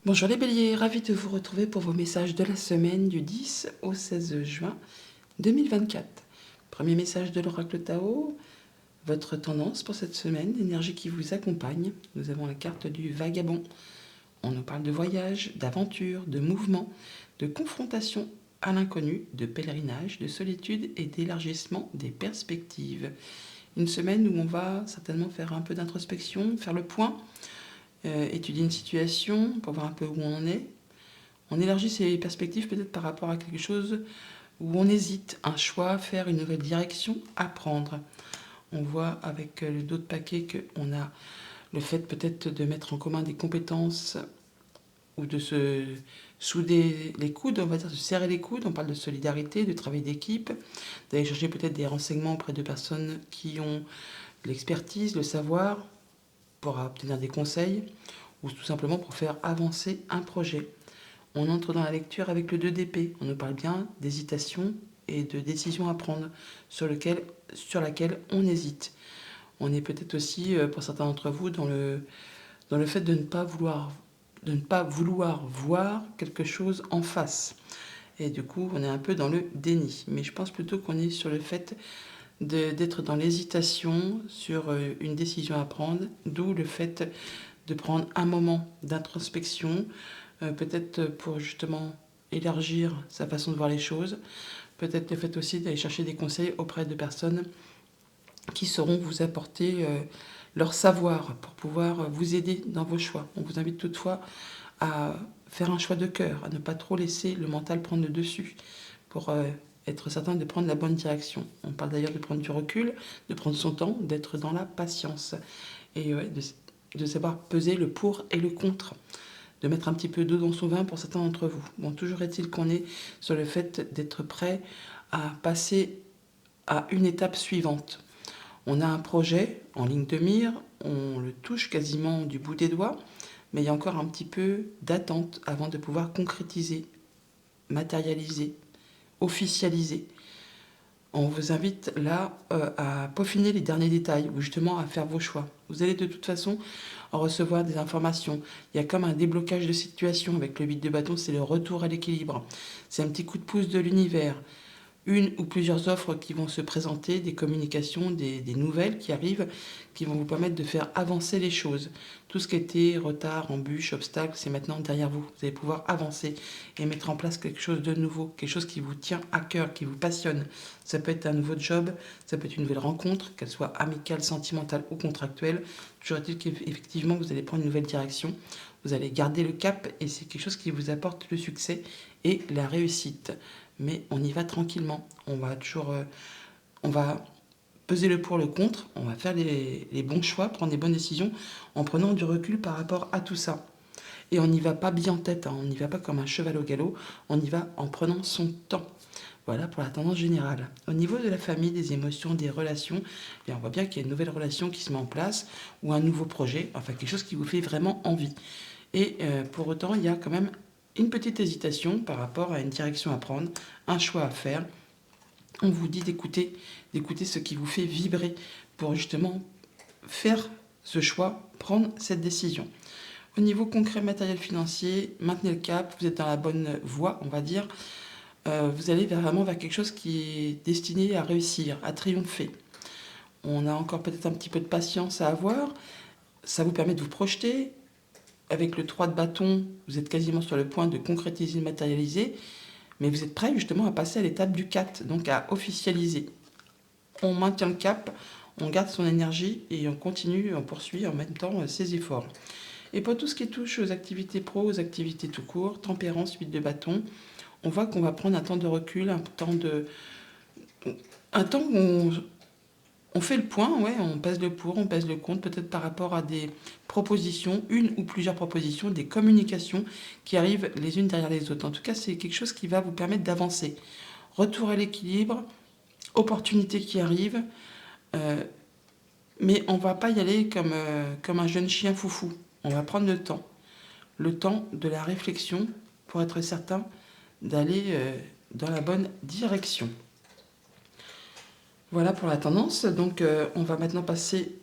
Bonjour les béliers, ravi de vous retrouver pour vos messages de la semaine du 10 au 16 juin 2024. Premier message de l'oracle Tao, votre tendance pour cette semaine, l'énergie qui vous accompagne. Nous avons la carte du vagabond. On nous parle de voyage, d'aventure, de mouvement, de confrontation à l'inconnu, de pèlerinage, de solitude et d'élargissement des perspectives. Une semaine où on va certainement faire un peu d'introspection, faire le point, étudier une situation pour voir un peu où on en est. On élargit ses perspectives peut-être par rapport à quelque chose où on hésite, un choix, faire une nouvelle direction, apprendre. On voit avec le dos de paquet qu'on a le fait peut-être de mettre en commun des compétences ou de se souder les coudes, on va dire, de se serrer les coudes. On parle de solidarité, de travail d'équipe, d'aller chercher peut-être des renseignements auprès de personnes qui ont l'expertise, le savoir, pour obtenir des conseils ou tout simplement pour faire avancer un projet. On entre dans la lecture avec le 2 d'épée. On nous parle bien d'hésitation et de décision à prendre sur laquelle on hésite. On est peut-être aussi, pour certains d'entre vous, dans le fait de ne pas vouloir voir quelque chose en face. Et du coup, on est un peu dans le déni. Mais je pense plutôt qu'on est sur le fait d'être dans l'hésitation sur une décision à prendre, d'où le fait de prendre un moment d'introspection, peut-être pour justement élargir sa façon de voir les choses, peut-être le fait aussi d'aller chercher des conseils auprès de personnes qui sauront vous apporter leur savoir pour pouvoir vous aider dans vos choix. On vous invite toutefois à faire un choix de cœur, à ne pas trop laisser le mental prendre le dessus pour être certain de prendre la bonne direction. On parle d'ailleurs de prendre du recul, de prendre son temps, d'être dans la patience et de savoir peser le pour et le contre, de mettre un petit peu d'eau dans son vin pour certains d'entre vous. Bon, toujours est-il qu'on est sur le fait d'être prêt à passer à une étape suivante. On a un projet en ligne de mire, on le touche quasiment du bout des doigts, mais il y a encore un petit peu d'attente avant de pouvoir concrétiser, matérialiser, officialiser. On vous invite là à peaufiner les derniers détails ou justement à faire vos choix. Vous allez de toute façon recevoir des informations. Il y a comme un déblocage de situation avec le 8 de bâton, c'est le retour à l'équilibre. C'est un petit coup de pouce de l'univers. Une ou plusieurs offres qui vont se présenter, des communications, des nouvelles qui arrivent, qui vont vous permettre de faire avancer les choses. Tout ce qui était retard, embûches, obstacles, c'est maintenant derrière vous. Vous allez pouvoir avancer et mettre en place quelque chose de nouveau, quelque chose qui vous tient à cœur, qui vous passionne. Ça peut être un nouveau job, ça peut être une nouvelle rencontre, qu'elle soit amicale, sentimentale ou contractuelle. Toujours est-il qu'effectivement, vous allez prendre une nouvelle direction, vous allez garder le cap et c'est quelque chose qui vous apporte le succès et la réussite. Mais on y va tranquillement. On va peser le pour, le contre, on va faire les bons choix, prendre les bonnes décisions en prenant du recul par rapport à tout ça. Et on n'y va pas bien en tête, hein, on n'y va pas comme un cheval au galop, on y va en prenant son temps. Voilà pour la tendance générale. Au niveau de la famille, des émotions, des relations, on voit bien qu'il y a une nouvelle relation qui se met en place ou un nouveau projet, enfin quelque chose qui vous fait vraiment envie. Et pour autant, il y a quand même une petite hésitation par rapport à une direction à prendre, un choix à faire. On vous dit d'écouter ce qui vous fait vibrer pour justement faire ce choix, prendre cette décision. Au niveau concret, matériel, financier, maintenez le cap, vous êtes dans la bonne voie, on va dire. Vous allez vraiment vers quelque chose qui est destiné à réussir, à triompher. On a encore peut-être un petit peu de patience à avoir. Ça vous permet de vous projeter. Avec le 3 de bâton, vous êtes quasiment sur le point de concrétiser, de matérialiser, mais vous êtes prêt justement à passer à l'étape du 4, donc à officialiser. On maintient le cap, on garde son énergie et on continue, on poursuit en même temps ses efforts. Et pour tout ce qui touche aux activités pro, aux activités tout court, tempérance, 8 de bâton, on voit qu'on va prendre un temps de recul, un temps où on fait le point, ouais, on pèse le pour, on pèse le contre, peut-être par rapport à des propositions, une ou plusieurs propositions, des communications qui arrivent les unes derrière les autres. En tout cas, c'est quelque chose qui va vous permettre d'avancer. Retour à l'équilibre, opportunité qui arrive, mais on ne va pas y aller comme un jeune chien foufou. On va prendre le temps de la réflexion pour être certain d'aller dans la bonne direction. Voilà pour la tendance. Donc on va maintenant passer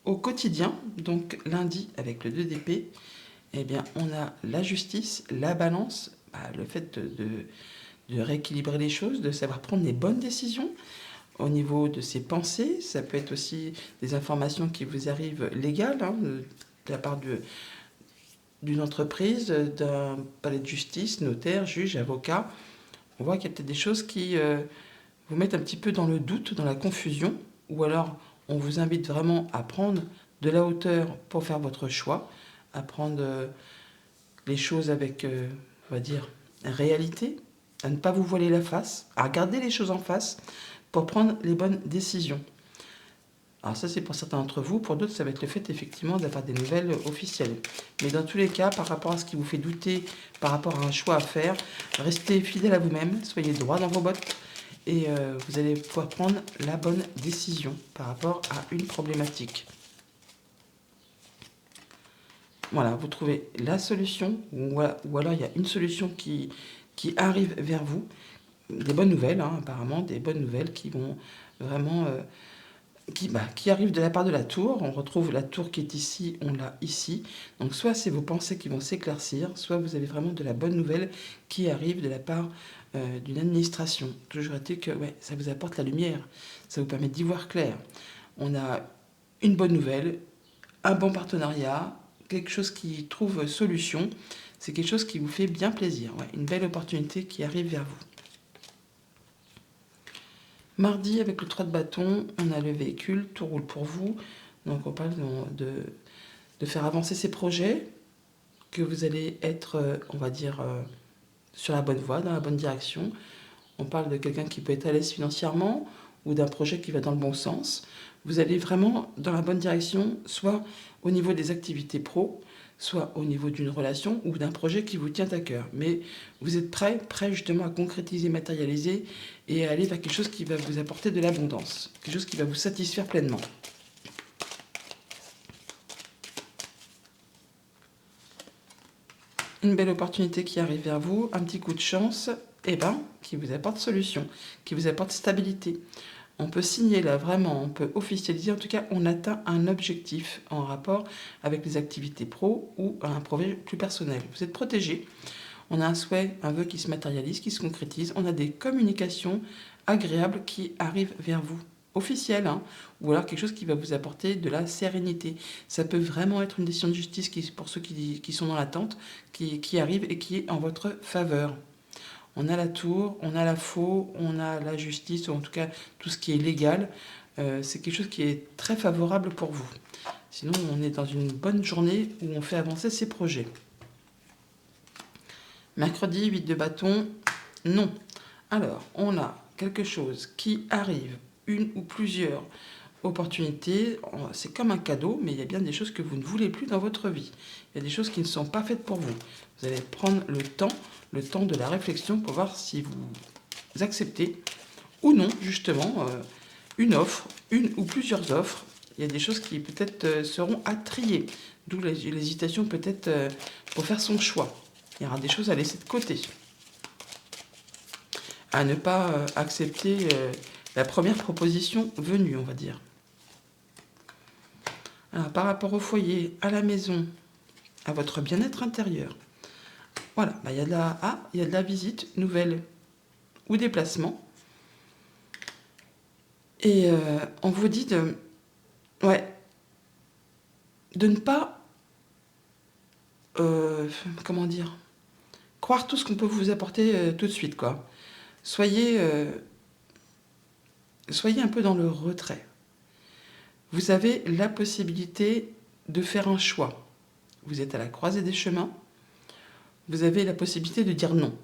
au quotidien. Donc lundi avec le 2 d'épée eh bien, on a la justice, la balance, le fait de rééquilibrer les choses, de savoir prendre les bonnes décisions au niveau de ses pensées. Ça peut être aussi des informations qui vous arrivent légales, hein, de la part d'une entreprise, d'un palais de justice, notaire, juge, avocat. On voit qu'il y a peut-être des choses qui vous mettent un petit peu dans le doute, dans la confusion, ou alors on vous invite vraiment à prendre de la hauteur pour faire votre choix, à prendre les choses avec, on va dire, réalité, à ne pas vous voiler la face, à regarder les choses en face pour prendre les bonnes décisions. Alors ça, c'est pour certains d'entre vous. Pour d'autres, ça va être le fait, effectivement, d'avoir des nouvelles officielles. Mais dans tous les cas, par rapport à ce qui vous fait douter, par rapport à un choix à faire, restez fidèle à vous-même, soyez droit dans vos bottes, et vous allez pouvoir prendre la bonne décision par rapport à une problématique. Voilà, vous trouvez la solution, ou alors il y a une solution qui arrive vers vous. Des bonnes nouvelles, hein, apparemment, des bonnes nouvelles qui vont vraiment... qui arrive de la part de la tour. On retrouve la tour qui est ici, on l'a ici. Donc soit c'est vos pensées qui vont s'éclaircir, soit vous avez vraiment de la bonne nouvelle qui arrive de la part d'une administration. Toujours est-il que ça vous apporte la lumière, ça vous permet d'y voir clair. On a une bonne nouvelle, un bon partenariat, quelque chose qui trouve solution. C'est quelque chose qui vous fait bien plaisir. Une belle opportunité qui arrive vers vous. Mardi, avec le 3 de bâton, on a le véhicule, tout roule pour vous. Donc on parle de faire avancer ces projets, que vous allez être, on va dire, sur la bonne voie, dans la bonne direction. On parle de quelqu'un qui peut être à l'aise financièrement ou d'un projet qui va dans le bon sens. Vous allez vraiment dans la bonne direction, soit au niveau des activités pro, soit au niveau d'une relation ou d'un projet qui vous tient à cœur. Mais vous êtes prêt justement à concrétiser, matérialiser et à aller vers quelque chose qui va vous apporter de l'abondance, quelque chose qui va vous satisfaire pleinement. Une belle opportunité qui arrive vers vous, un petit coup de chance, qui vous apporte solution, qui vous apporte stabilité. On peut signer là, vraiment, on peut officialiser, en tout cas, on atteint un objectif en rapport avec les activités pro ou un projet plus personnel. Vous êtes protégé, on a un souhait, un vœu qui se matérialise, qui se concrétise, on a des communications agréables qui arrivent vers vous, officielles, hein, ou alors quelque chose qui va vous apporter de la sérénité. Ça peut vraiment être une décision de justice pour ceux qui sont dans l'attente, qui arrive et qui est en votre faveur. On a la tour, on a la faux, on a la justice, ou en tout cas tout ce qui est légal. C'est quelque chose qui est très favorable pour vous. Sinon, on est dans une bonne journée où on fait avancer ses projets. Mercredi, 8 de bâton, non. Alors, on a quelque chose qui arrive, une ou plusieurs opportunités. C'est comme un cadeau, mais il y a bien des choses que vous ne voulez plus dans votre vie. Il y a des choses qui ne sont pas faites pour vous. Vous allez prendre le temps de la réflexion pour voir si vous acceptez ou non, justement, une offre, une ou plusieurs offres. Il y a des choses qui peut-être seront à trier, d'où l'hésitation peut-être pour faire son choix. Il y aura des choses à laisser de côté, à ne pas accepter la première proposition venue, on va dire. Alors, par rapport au foyer, à la maison, à votre bien-être intérieur, voilà, il y a de la visite nouvelle ou déplacement. Et on vous dit de ne pas, comment dire, croire tout ce qu'on peut vous apporter tout de suite, quoi. Soyez un peu dans le retrait. Vous avez la possibilité de faire un choix. Vous êtes à la croisée des chemins. Vous avez la possibilité de dire non.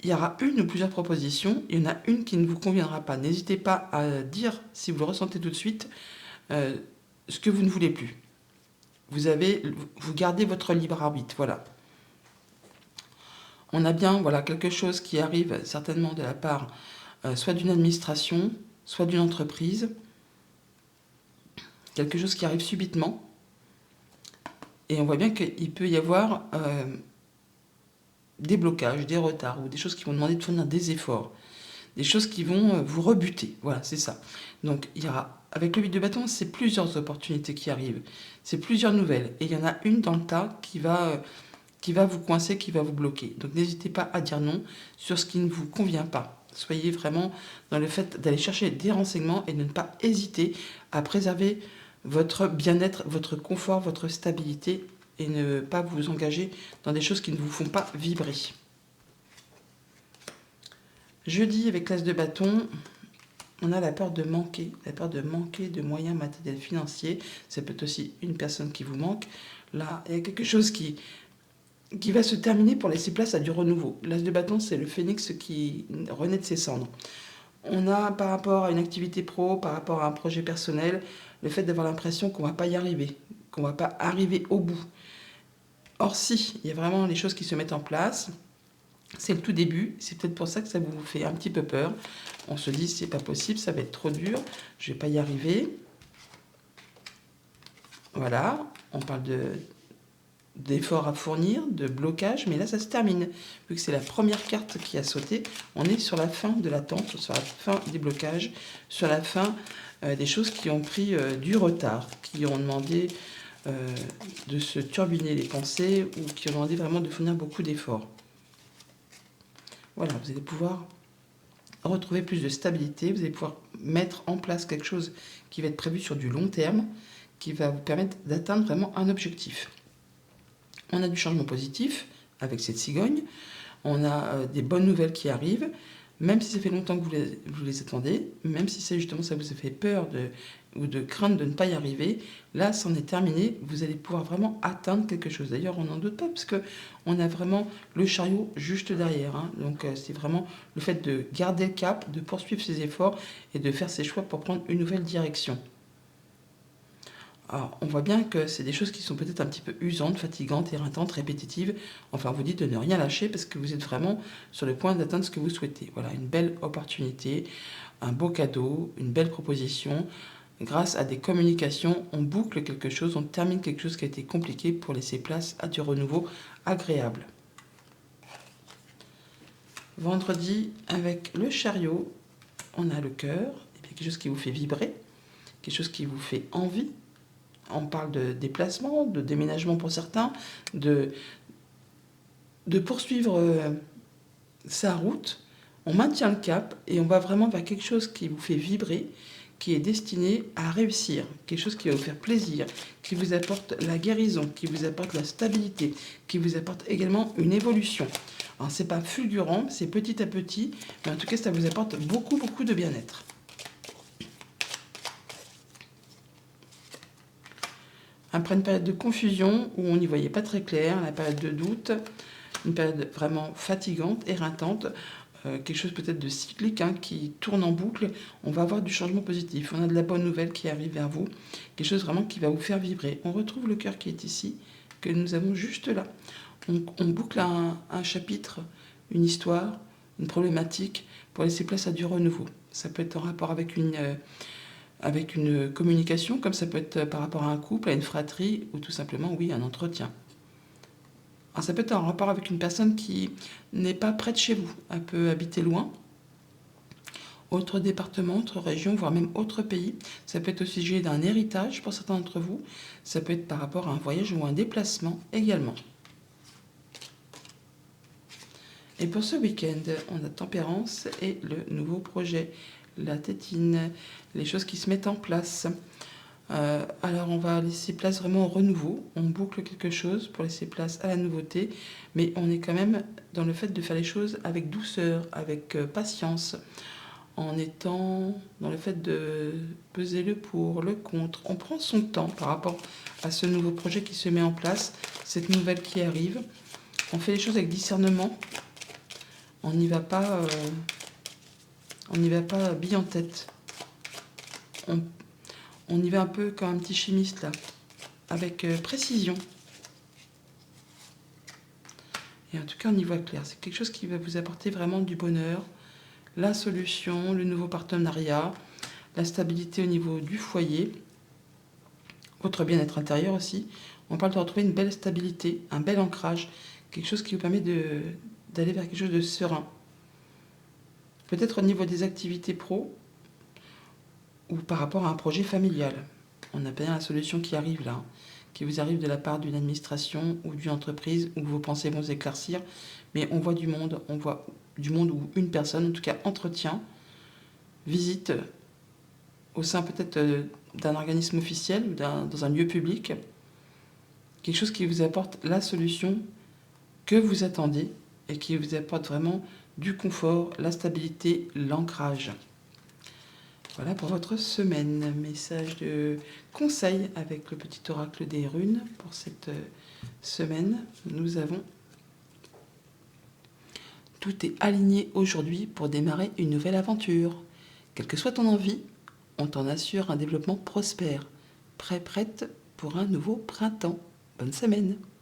Il y aura une ou plusieurs propositions. Il y en a une qui ne vous conviendra pas. N'hésitez pas à dire, si vous le ressentez tout de suite, ce que vous ne voulez plus. Vous gardez votre libre arbitre, voilà. On a bien quelque chose qui arrive certainement de la part soit d'une administration, soit d'une entreprise. Quelque chose qui arrive subitement. Et on voit bien qu'il peut y avoir des blocages, des retards, ou des choses qui vont demander de fournir des efforts. Des choses qui vont vous rebuter. Voilà, c'est ça. Donc il y aura avec le 8 de bâton, c'est plusieurs opportunités qui arrivent. C'est plusieurs nouvelles. Et il y en a une dans le tas qui va vous coincer, qui va vous bloquer. Donc n'hésitez pas à dire non sur ce qui ne vous convient pas. Soyez vraiment dans le fait d'aller chercher des renseignements et de ne pas hésiter à préserver votre bien-être, votre confort, votre stabilité et ne pas vous engager dans des choses qui ne vous font pas vibrer. Jeudi, avec l'As de bâton, on a la peur de manquer de moyens matériels financiers. C'est peut-être aussi une personne qui vous manque. Là, il y a quelque chose qui va se terminer pour laisser place à du renouveau. L'As de bâton, c'est le phénix qui renaît de ses cendres. On a, par rapport à une activité pro, par rapport à un projet personnel, le fait d'avoir l'impression qu'on ne va pas y arriver, qu'on ne va pas arriver au bout. Or si, il y a vraiment les choses qui se mettent en place. C'est le tout début, c'est peut-être pour ça que ça vous fait un petit peu peur. On se dit, c'est pas possible, ça va être trop dur, je vais pas y arriver. Voilà, on parle d'efforts à fournir, de blocage, mais là ça se termine. Vu que c'est la première carte qui a sauté, on est sur la fin de l'attente, sur la fin des blocages, sur la fin des choses qui ont pris du retard, qui ont demandé de se turbiner les pensées ou qui ont demandé vraiment de fournir beaucoup d'efforts. Voilà, vous allez pouvoir retrouver plus de stabilité, vous allez pouvoir mettre en place quelque chose qui va être prévu sur du long terme, qui va vous permettre d'atteindre vraiment un objectif. On a du changement positif avec cette cigogne, on a des bonnes nouvelles qui arrivent, même si ça fait longtemps que vous les attendez, même si c'est justement ça vous a fait peur ou de crainte de ne pas y arriver, là, c'en est terminé, vous allez pouvoir vraiment atteindre quelque chose. D'ailleurs, on n'en doute pas, parce qu'on a vraiment le chariot juste derrière. Hein. Donc, c'est vraiment le fait de garder le cap, de poursuivre ses efforts et de faire ses choix pour prendre une nouvelle direction. Alors, on voit bien que c'est des choses qui sont peut-être un petit peu usantes, fatigantes, éreintantes, répétitives. Enfin, on vous dit de ne rien lâcher parce que vous êtes vraiment sur le point d'atteindre ce que vous souhaitez. Voilà, une belle opportunité, un beau cadeau, une belle proposition. Grâce à des communications, on boucle quelque chose, on termine quelque chose qui a été compliqué pour laisser place à du renouveau agréable. Vendredi, avec le chariot, on a le cœur, et puis quelque chose qui vous fait vibrer, quelque chose qui vous fait envie. On parle de déplacement, de déménagement pour certains, de poursuivre sa route. On maintient le cap et on va vraiment vers quelque chose qui vous fait vibrer, qui est destiné à réussir, quelque chose qui va vous faire plaisir, qui vous apporte la guérison, qui vous apporte la stabilité, qui vous apporte également une évolution. Alors c'est pas fulgurant, c'est petit à petit, mais en tout cas ça vous apporte beaucoup, beaucoup de bien-être. Après une période de confusion où on n'y voyait pas très clair, la période de doute, une période vraiment fatigante, éreintante, quelque chose peut-être de cyclique qui tourne en boucle, on va avoir du changement positif. On a de la bonne nouvelle qui arrive vers vous, quelque chose vraiment qui va vous faire vibrer. On retrouve le cœur qui est ici, que nous avons juste là. On boucle un chapitre, une histoire, une problématique pour laisser place à du renouveau. Ça peut être en rapport avec une communication, comme ça peut être par rapport à un couple, à une fratrie, ou tout simplement, oui, un entretien. Alors ça peut être en rapport avec une personne qui n'est pas près de chez vous, elle peut habiter loin, autre département, autre région, voire même autre pays. Ça peut être au sujet d'un héritage pour certains d'entre vous, ça peut être par rapport à un voyage ou un déplacement également. Et pour ce week-end, on a Tempérance et le nouveau projet, la tétine, les choses qui se mettent en place. Alors on va laisser place vraiment au renouveau, on boucle quelque chose pour laisser place à la nouveauté, mais on est quand même dans le fait de faire les choses avec douceur, avec patience, en étant dans le fait de peser le pour, le contre. On prend son temps par rapport à ce nouveau projet qui se met en place, cette nouvelle qui arrive. On fait les choses avec discernement, on n'y va pas bille en tête. On y va un peu comme un petit chimiste là, avec précision. Et en tout cas, on y voit clair. C'est quelque chose qui va vous apporter vraiment du bonheur, la solution, le nouveau partenariat, la stabilité au niveau du foyer, votre bien-être intérieur aussi. On parle de retrouver une belle stabilité, un bel ancrage, quelque chose qui vous permet d'aller vers quelque chose de serein. Peut-être au niveau des activités pro, ou par rapport à un projet familial. On a bien la solution qui arrive là, qui vous arrive de la part d'une administration ou d'une entreprise où vos pensées vont s'éclaircir, mais on voit du monde où une personne, en tout cas entretien, visite au sein peut-être d'un organisme officiel ou dans un lieu public, quelque chose qui vous apporte la solution que vous attendez et qui vous apporte vraiment du confort, la stabilité, l'ancrage. Voilà pour votre semaine. Message de conseil avec le petit oracle des runes pour cette semaine. Nous avons tout est aligné aujourd'hui pour démarrer une nouvelle aventure. Quelle que soit ton envie, on t'en assure un développement prospère. Prête pour un nouveau printemps. Bonne semaine.